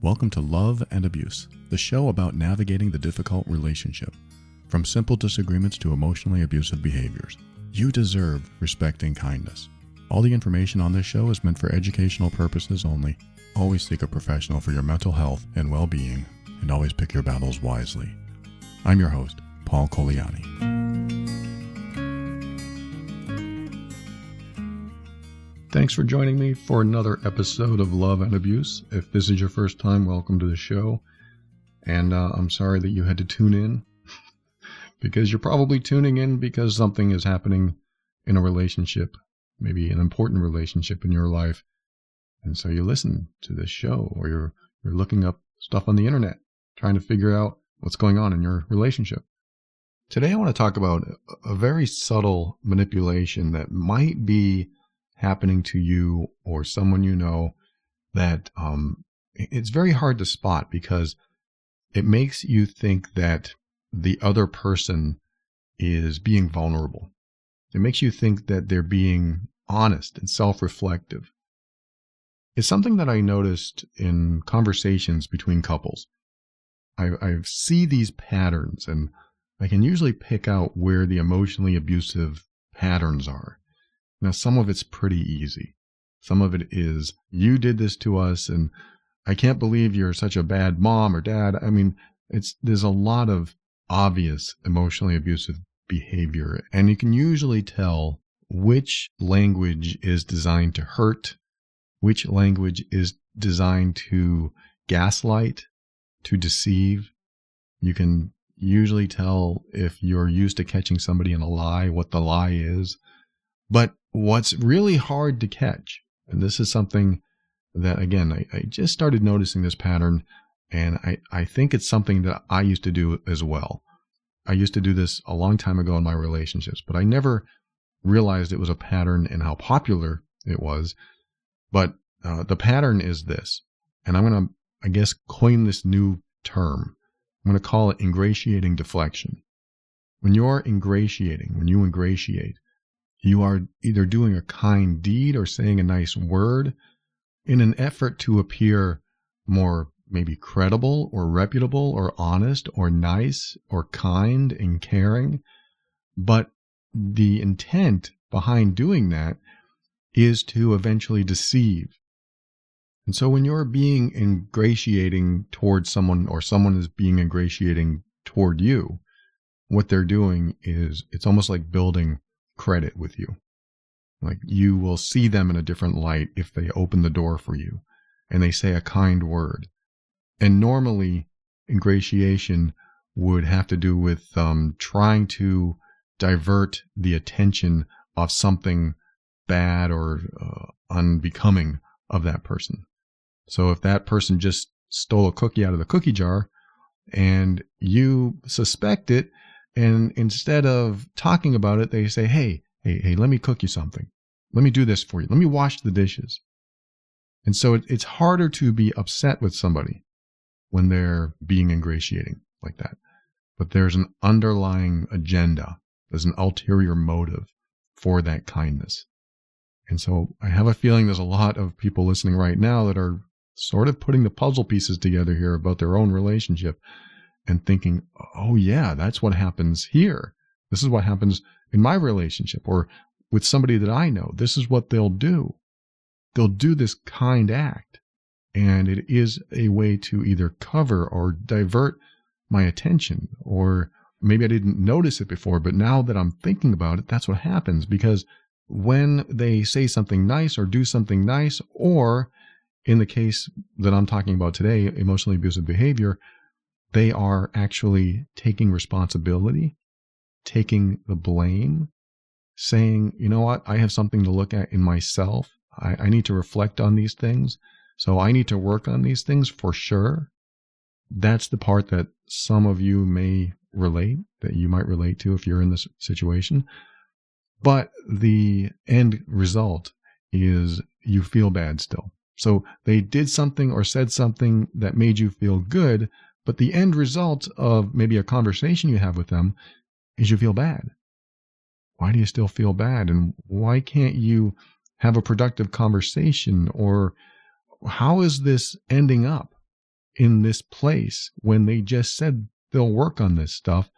Welcome to Love and Abuse, the show about navigating the difficult relationship. From simple disagreements to emotionally abusive behaviors, you deserve respect and kindness. All the information on this show is meant for educational purposes only. Always seek a professional for your mental health and well-being, and always pick your battles wisely. I'm your host, Paul Coliani. Thanks for joining me for another episode of Love and Abuse. If this is your first time, welcome to the show. And I'm sorry that you had to tune in because you're probably tuning in because something is happening in a relationship, maybe an important relationship in your life. And so you listen to this show, or you're looking up stuff on the internet, trying to figure out what's going on in your relationship. Today I want to talk about a very subtle manipulation that might be happening to you or someone you know that it's very hard to spot because it makes you think that the other person is being vulnerable. It makes you think that they're being honest and self-reflective. It's something that I noticed in conversations between couples. I see these patterns, and I can usually pick out where the emotionally abusive patterns are. Now, some of it's pretty easy. Some of it is, you did this to us, and I can't believe you're such a bad mom or dad. I mean, there's a lot of obvious emotionally abusive behavior, and you can usually tell which language is designed to hurt, which language is designed to gaslight, to deceive. You can usually tell if you're used to catching somebody in a lie, what the lie is. But what's really hard to catch, and this is something that, again, I just started noticing this pattern, and I think it's something that I used to do as well. I used to do this a long time ago in my relationships, but I never realized it was a pattern and how popular it was. But the pattern is this, and I'm going to, I guess, coin this new term. I'm going to call it ingratiating deflection. When you ingratiate, you are either doing a kind deed or saying a nice word in an effort to appear more maybe credible or reputable or honest or nice or kind and caring. But the intent behind doing that is to eventually deceive. And so when you're being ingratiating towards someone, or someone is being ingratiating toward you, what they're doing is it's almost like building credit with you. Like, you will see them in a different light if they open the door for you and they say a kind word. And normally ingratiation would have to do with trying to divert the attention of something bad or unbecoming of that person. So if that person just stole a cookie out of the cookie jar and you suspect it, and instead of talking about it, they say, hey, let me cook you something. Let me do this for you. Let me wash the dishes. And so it's harder to be upset with somebody when they're being ingratiating like that. But there's an underlying agenda. There's an ulterior motive for that kindness. And so I have a feeling there's a lot of people listening right now that are sort of putting the puzzle pieces together here about their own relationship and thinking, oh yeah, that's what happens here. This is what happens in my relationship or with somebody that I know. This is what they'll do. They'll do this kind act. And it is a way to either cover or divert my attention. Or maybe I didn't notice it before, but now that I'm thinking about it, that's what happens. Because when they say something nice or do something nice, or in the case that I'm talking about today, emotionally abusive behavior, they are actually taking responsibility, taking the blame, saying, you know what, I have something to look at in myself. I need to reflect on these things. So I need to work on these things for sure. That's the part that some of you may relate, that you might relate to if you're in this situation. But the end result is you feel bad still. So they did something or said something that made you feel good, but the end result of maybe a conversation you have with them is you feel bad. Why do you still feel bad? And why can't you have a productive conversation? Or how is this ending up? in this place when they just said they'll work on this stuff,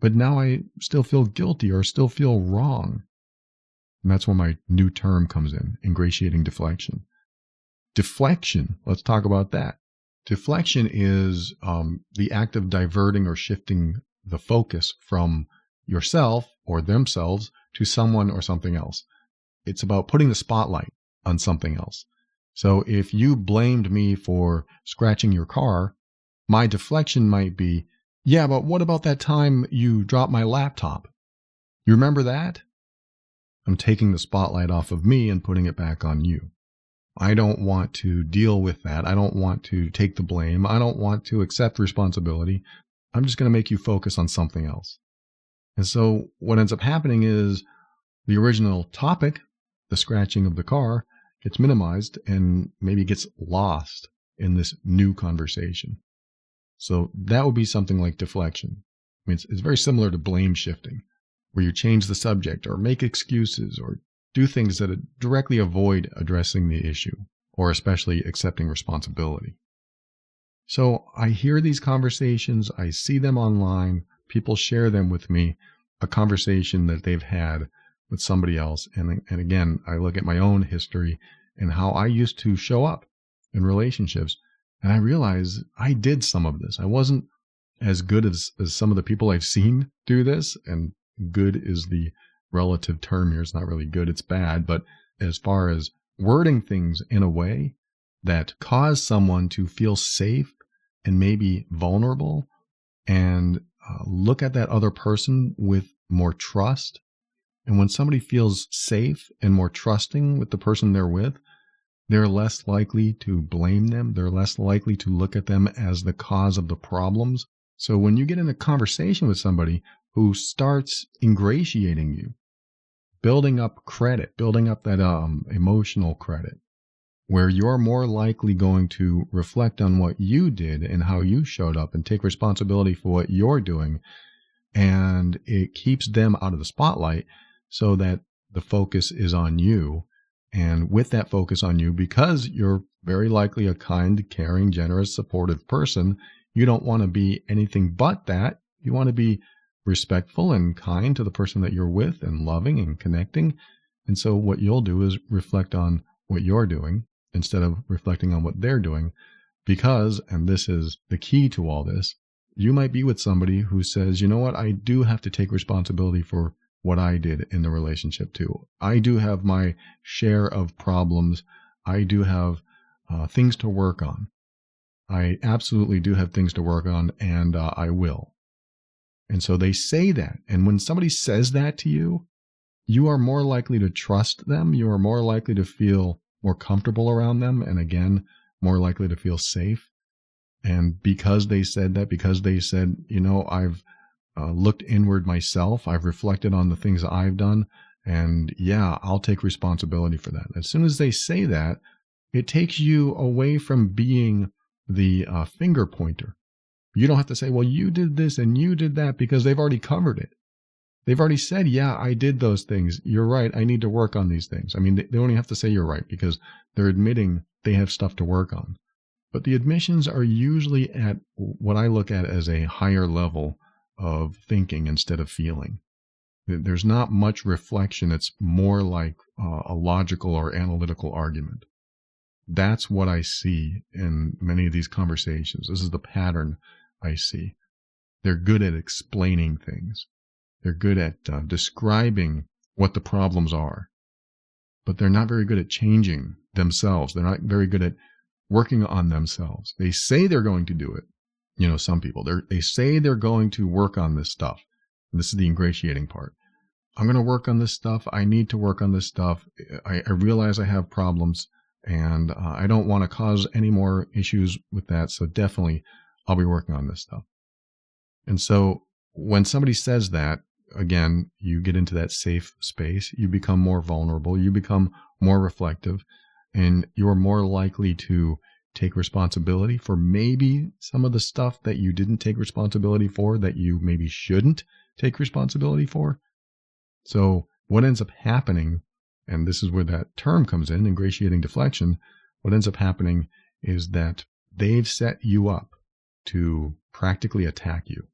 but now I still feel guilty or still feel wrong. And that's where my new term comes in, ingratiating deflection. Deflection, let's talk about that. Deflection is the act of diverting or shifting the focus from yourself or themselves to someone or something else. It's about putting the spotlight on something else. So if you blamed me for scratching your car, my deflection might be, yeah, but what about that time you dropped my laptop? You remember that? I'm taking the spotlight off of me and putting it back on you. I don't want to deal with that. I don't want to take the blame. I don't want to accept responsibility. I'm just going to make you focus on something else. And so what ends up happening is the original topic, the scratching of the car, gets minimized and maybe gets lost in this new conversation. So that would be something like deflection. I mean, it's very similar to blame shifting, where you change the subject or make excuses or do things that directly avoid addressing the issue or especially accepting responsibility. So I hear these conversations, I see them online, people share them with me, a conversation that they've had with somebody else. And again, I look at my own history and how I used to show up in relationships. And I realize I did some of this. I wasn't as good as some of the people I've seen do this. And good is the relative term here. It's not really good, it's bad. But as far as wording things in a way that cause someone to feel safe and maybe vulnerable and look at that other person with more trust. And when somebody feels safe and more trusting with the person they're with, they're less likely to blame them. They're less likely to look at them as the cause of the problems. So when you get in a conversation with somebody who starts ingratiating you, building up credit, building up that emotional credit, where you're more likely going to reflect on what you did and how you showed up and take responsibility for what you're doing, and it keeps them out of the spotlight so that the focus is on you. And with that focus on you, because you're very likely a kind, caring, generous, supportive person, you don't want to be anything but that. You want to be respectful and kind to the person that you're with and loving and connecting. And so what you'll do is reflect on what you're doing instead of reflecting on what they're doing. Because, and this is the key to all this, you might be with somebody who says, you know what, I do have to take responsibility for what I did in the relationship too. I do have my share of problems. I do have things to work on. I absolutely do have things to work on, and I will. And so they say that. And when somebody says that to you, you are more likely to trust them. You are more likely to feel more comfortable around them. And again, more likely to feel safe. And because they said that, because they said, you know, I've looked inward myself. I've reflected on the things that I've done. And yeah, I'll take responsibility for that. As soon as they say that, it takes you away from being the finger pointer. You don't have to say, well, you did this and you did that, because they've already covered it. They've already said, yeah, I did those things. You're right. I need to work on these things. I mean, they don't even have to say you're right, because they're admitting they have stuff to work on. But the admissions are usually at what I look at as a higher level of thinking instead of feeling. There's not much reflection. It's more like a logical or analytical argument. That's what I see in many of these conversations. This is the pattern I see. They're good at explaining things. They're good at describing what the problems are. But they're not very good at changing themselves. They're not very good at working on themselves. They say they're going to do it. You know, some people, they say they're going to work on this stuff. And this is the ingratiating part. I'm going to work on this stuff. I need to work on this stuff. I realize I have problems, and I don't want to cause any more issues with that. So definitely I'll be working on this stuff. And so when somebody says that, again, you get into that safe space. You become more vulnerable. You become more reflective, and you're more likely to take responsibility for maybe some of the stuff that you didn't take responsibility for, that you maybe shouldn't take responsibility for. So what ends up happening, and this is where that term comes in, ingratiating deflection, what ends up happening is that they've set you up to practically attack you.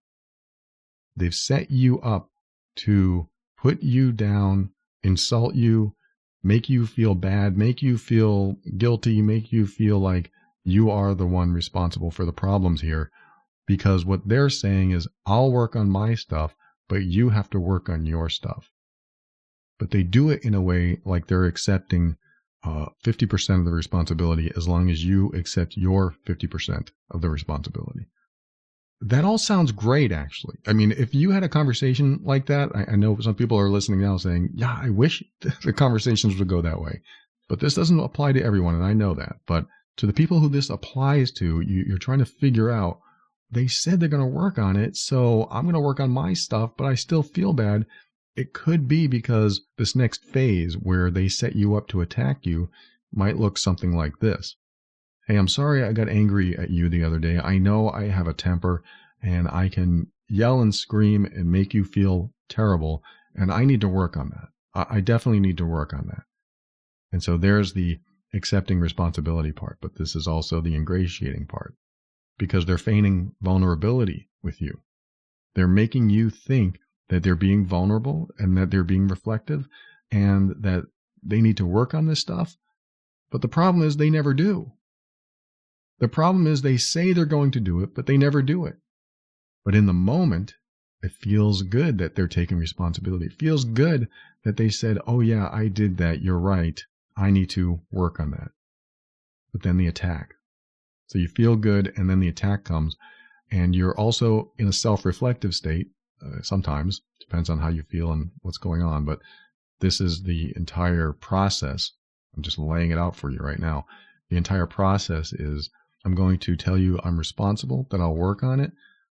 They've set you up to put you down, insult you, make you feel bad, make you feel guilty, make you feel like you are the one responsible for the problems here. Because what they're saying is, I'll work on my stuff, but you have to work on your stuff. But they do it in a way like they're accepting 50% of the responsibility as long as you accept your 50% of the responsibility. That all sounds great, actually. I mean, if you had a conversation like that, I know some people are listening now saying, yeah, I wish the conversations would go that way. But this doesn't apply to everyone, and I know that. But to the people who this applies to, you're trying to figure out, they said they're going to work on it, so I'm going to work on my stuff, but I still feel bad. It could be because this next phase where they set you up to attack you might look something like this. Hey, I'm sorry I got angry at you the other day. I know I have a temper and I can yell and scream and make you feel terrible, and I need to work on that. I definitely need to work on that. And so there's the accepting responsibility part, but this is also the ingratiating part, because they're feigning vulnerability with you. They're making you think that they're being vulnerable and that they're being reflective and that they need to work on this stuff. But the problem is they never do. The problem is they say they're going to do it, but they never do it. But in the moment, it feels good that they're taking responsibility. It feels good that they said, oh yeah, I did that. You're right. I need to work on that. But then the attack. So you feel good, and then the attack comes, and you're also in a self-reflective state. Sometimes, depends on how you feel and what's going on, but this is the entire process. I'm just laying it out for you right now. The entire process is, I'm going to tell you I'm responsible, that I'll work on it,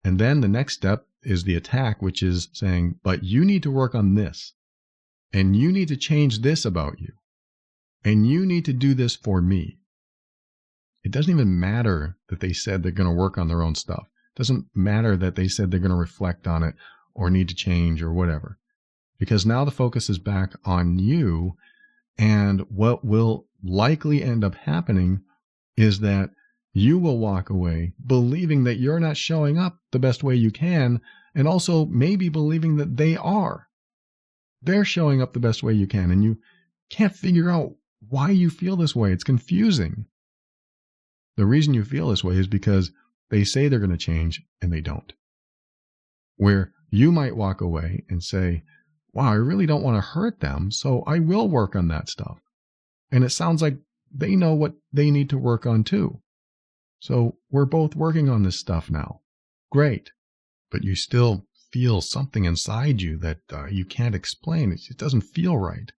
and then the next step is the attack, which is saying, but you need to work on this, and you need to change this about you, and you need to do this for me. It doesn't even matter that they said they're going to work on their own stuff. It doesn't matter that they said they're going to reflect on it or need to change or whatever. Because now the focus is back on you, and what will likely end up happening is that you will walk away believing that you're not showing up the best way you can, and also maybe believing that they are. They're showing up the best way you can, and you can't figure out why you feel this way. It's confusing. The reason you feel this way is because they say they're going to change and they don't. Where you might walk away and say, wow, I really don't want to hurt them, so I will work on that stuff. And it sounds like they know what they need to work on too. So we're both working on this stuff now. Great. But you still feel something inside you that you can't explain. It doesn't feel right.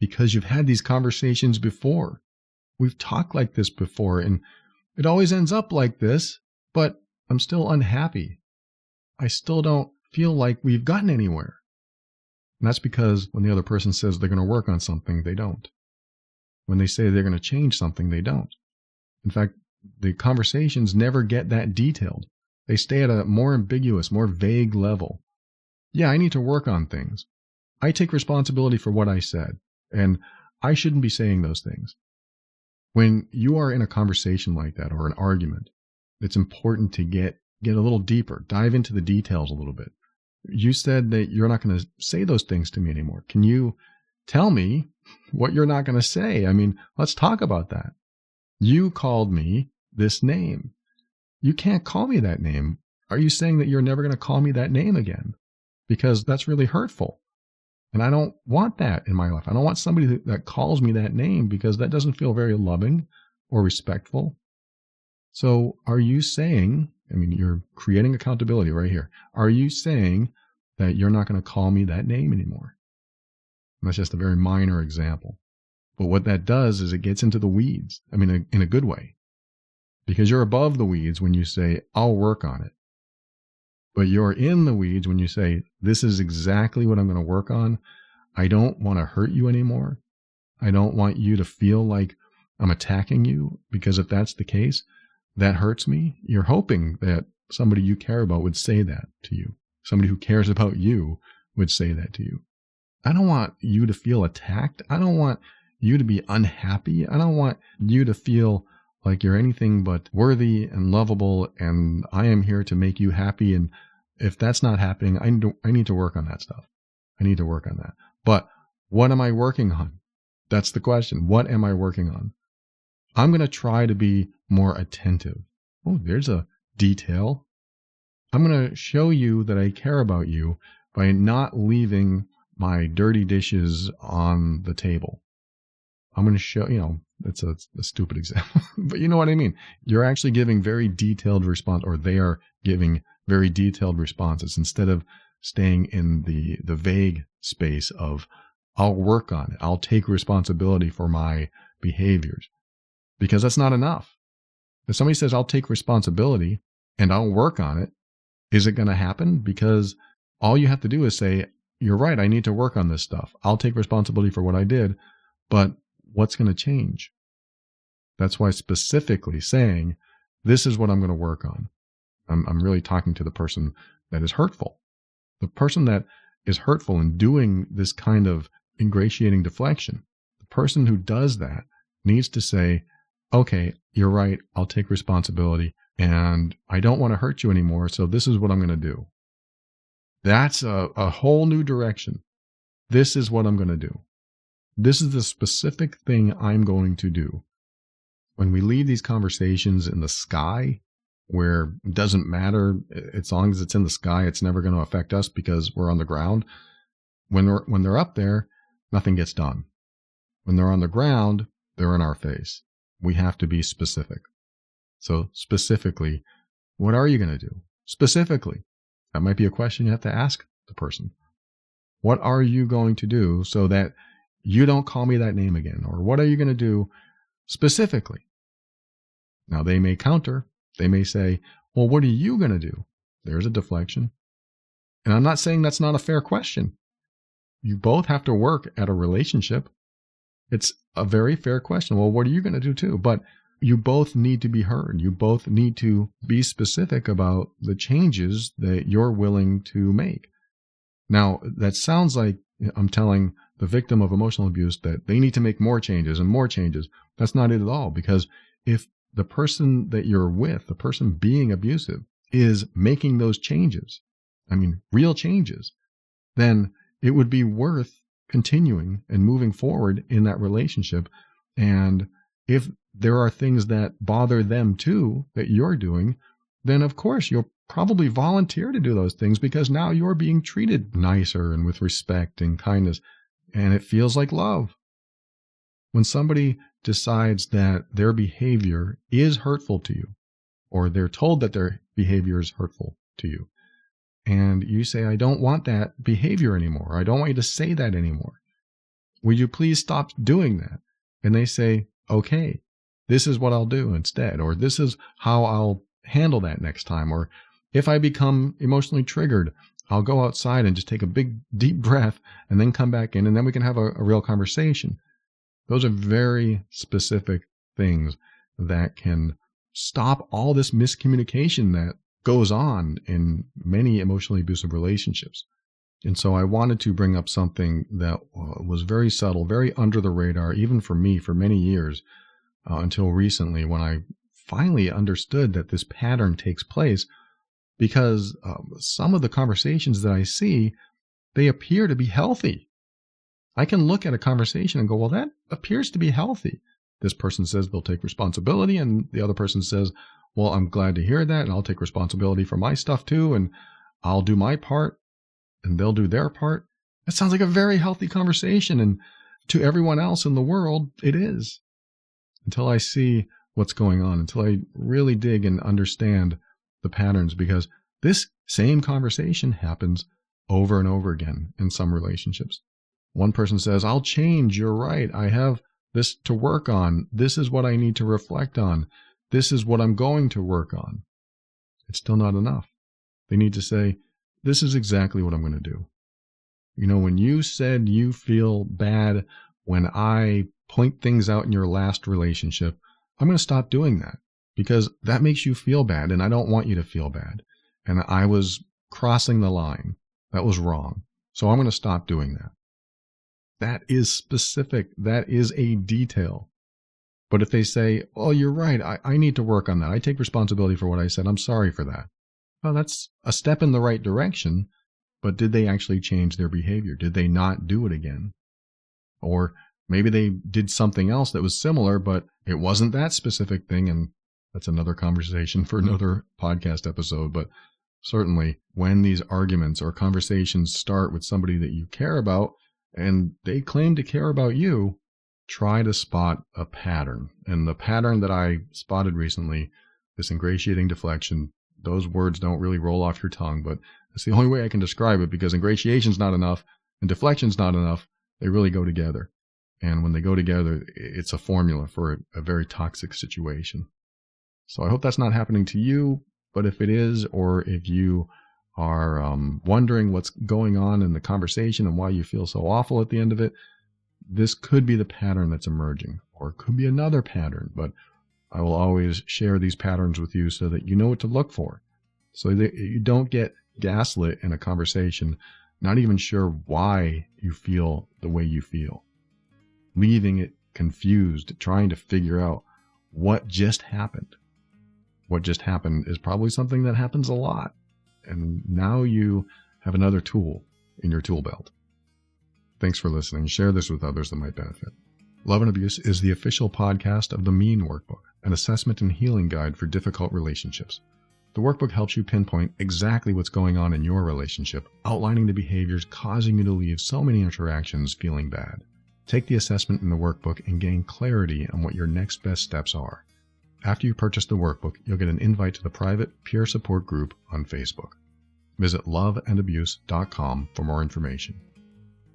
Because you've had these conversations before. We've talked like this before, and it always ends up like this, but I'm still unhappy. I still don't feel like we've gotten anywhere. And that's because when the other person says they're going to work on something, they don't. When they say they're going to change something, they don't. In fact, the conversations never get that detailed. They stay at a more ambiguous, more vague level. Yeah, I need to work on things. I take responsibility for what I said, and I shouldn't be saying those things. When you are in a conversation like that or an argument, it's important to get a little deeper, dive into the details a little bit. You said that you're not going to say those things to me anymore. Can you tell me what you're not going to say? I mean, let's talk about that. You called me this name. You can't call me that name. Are you saying that you're never going to call me that name again? Because that's really hurtful. And I don't want that in my life. I don't want somebody that calls me that name, because that doesn't feel very loving or respectful. So are you saying, I mean, you're creating accountability right here. Are you saying that you're not going to call me that name anymore? And that's just a very minor example. But what that does is it gets into the weeds. I mean, in a good way. Because you're above the weeds when you say, I'll work on it. But you're in the weeds when you say, this is exactly what I'm going to work on. I don't want to hurt you anymore. I don't want you to feel like I'm attacking you, because if that's the case, that hurts me. You're hoping that somebody you care about would say that to you. Somebody who cares about you would say that to you. I don't want you to feel attacked. I don't want you to be unhappy. I don't want you to feel like you're anything but worthy and lovable, and I am here to make you happy. And if that's not happening, I need to work on that stuff. I need to work on that. But what am I working on? That's the question. What am I working on? I'm going to try to be more attentive. Oh, there's a detail. I'm going to show you that I care about you by not leaving my dirty dishes on the table. I'm going to show, it's a stupid example, but you know what I mean. You're actually giving very detailed response, or they are giving very detailed responses instead of staying in the vague space of, I'll work on it. I'll take responsibility for my behaviors, because that's not enough. If somebody says, I'll take responsibility and I'll work on it, is it going to happen? Because all you have to do is say, you're right, I need to work on this stuff. I'll take responsibility for what I did, but what's going to change? That's why specifically saying, this is what I'm going to work on. I'm really talking to the person that is hurtful. The person that is hurtful and doing this kind of ingratiating deflection, the person who does that needs to say, okay, you're right, I'll take responsibility, and I don't want to hurt you anymore, so this is what I'm going to do. That's a whole new direction. This is what I'm going to do. This is the specific thing I'm going to do. When we leave these conversations in the sky, where it doesn't matter, as long as it's in the sky, it's never going to affect us because we're on the ground. When they're up there, nothing gets done. When they're on the ground, they're in our face. We have to be specific. So specifically, what are you going to do? Specifically, that might be a question you have to ask the person. What are you going to do so that you don't call me that name again? Or what are you going to do specifically? Now, they may counter. They may say, well, what are you going to do? There's a deflection. And I'm not saying that's not a fair question. You both have to work at a relationship. It's a very fair question. Well, what are you going to do too? But you both need to be heard. You both need to be specific about the changes that you're willing to make. Now, that sounds like I'm telling the victim of emotional abuse that they need to make more changes and more changes. That's not it at all, because if the person that you're with, the person being abusive, is making those changes, real changes, then it would be worth continuing and moving forward in that relationship. And if there are things that bother them too that you're doing, then of course you'll probably volunteer to do those things, because now you're being treated nicer and with respect and kindness, and it feels like love. When somebody decides that their behavior is hurtful to you, or they're told that their behavior is hurtful to you, and you say, I don't want that behavior anymore. I don't want you to say that anymore. Will you please stop doing that? And they say, okay, this is what I'll do instead, or this is how I'll handle that next time. Or if I become emotionally triggered, I'll go outside and just take a big, deep breath and then come back in, and then we can have a real conversation. Those are very specific things that can stop all this miscommunication that goes on in many emotionally abusive relationships. And so I wanted to bring up something that was very subtle, very under the radar, even for me, for many years, until recently, when I finally understood that this pattern takes place, because some of the conversations that I see, they appear to be healthy. I can look at a conversation and go, well, that appears to be healthy. This person says they'll take responsibility, and the other person says, well, I'm glad to hear that, and I'll take responsibility for my stuff too, and I'll do my part, and they'll do their part. That sounds like a very healthy conversation, and to everyone else in the world, it is. Until I see what's going on, until I really dig and understand the patterns, because this same conversation happens over and over again in some relationships. One person says, I'll change, you're right, I have this to work on, this is what I need to reflect on, this is what I'm going to work on. It's still not enough. They need to say, this is exactly what I'm going to do. When you said you feel bad when I point things out in your last relationship, I'm going to stop doing that, because that makes you feel bad, and I don't want you to feel bad. And I was crossing the line. That was wrong. So I'm going to stop doing that. That is specific. That is a detail. But if they say, oh, you're right, I need to work on that. I take responsibility for what I said. I'm sorry for that. Well, that's a step in the right direction, but did they actually change their behavior? Did they not do it again? Or maybe they did something else that was similar, but it wasn't that specific thing, and that's another conversation for another podcast episode. But certainly when these arguments or conversations start with somebody that you care about and they claim to care about you, try to spot a pattern. And the pattern that I spotted recently, this ingratiating deflection, those words don't really roll off your tongue, but it's the only way I can describe it, because ingratiation's not enough and deflection's not enough. They really go together. And when they go together, it's a formula for a very toxic situation. So I hope that's not happening to you, but if it is, or if you are wondering what's going on in the conversation and why you feel so awful at the end of it, this could be the pattern that's emerging, or it could be another pattern, but I will always share these patterns with you so that you know what to look for, so that you don't get gaslit in a conversation, not even sure why you feel the way you feel, leaving it confused, trying to figure out what just happened. What just happened is probably something that happens a lot, and now you have another tool in your tool belt. Thanks for listening. Share this with others that might benefit. Love and Abuse is the official podcast of the Mean Workbook, an assessment and healing guide for difficult relationships. The workbook helps you pinpoint exactly what's going on in your relationship, outlining the behaviors causing you to leave so many interactions feeling bad. Take the assessment in the workbook and gain clarity on what your next best steps are. After you purchase the workbook, you'll get an invite to the private peer support group on Facebook. Visit loveandabuse.com for more information.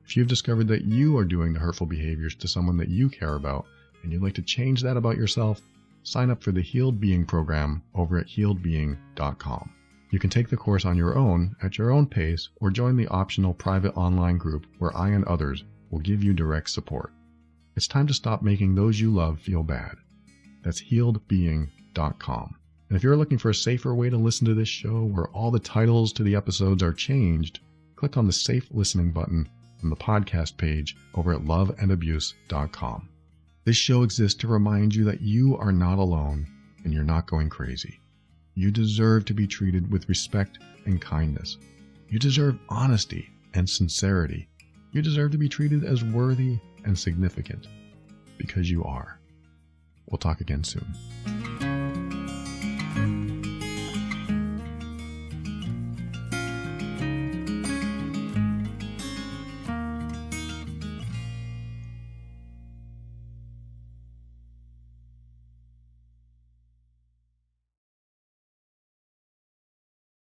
If you've discovered that you are doing the hurtful behaviors to someone that you care about, and you'd like to change that about yourself, sign up for the Healed Being program over at healedbeing.com. You can take the course on your own at your own pace, or join the optional private online group where I and others will give you direct support. It's time to stop making those you love feel bad. That's healedbeing.com. And if you're looking for a safer way to listen to this show, where all the titles to the episodes are changed, click on the Safe Listening button on the podcast page over at loveandabuse.com. This show exists to remind you that you are not alone and you're not going crazy. You deserve to be treated with respect and kindness. You deserve honesty and sincerity. You deserve to be treated as worthy and significant, because you are. We'll talk again soon.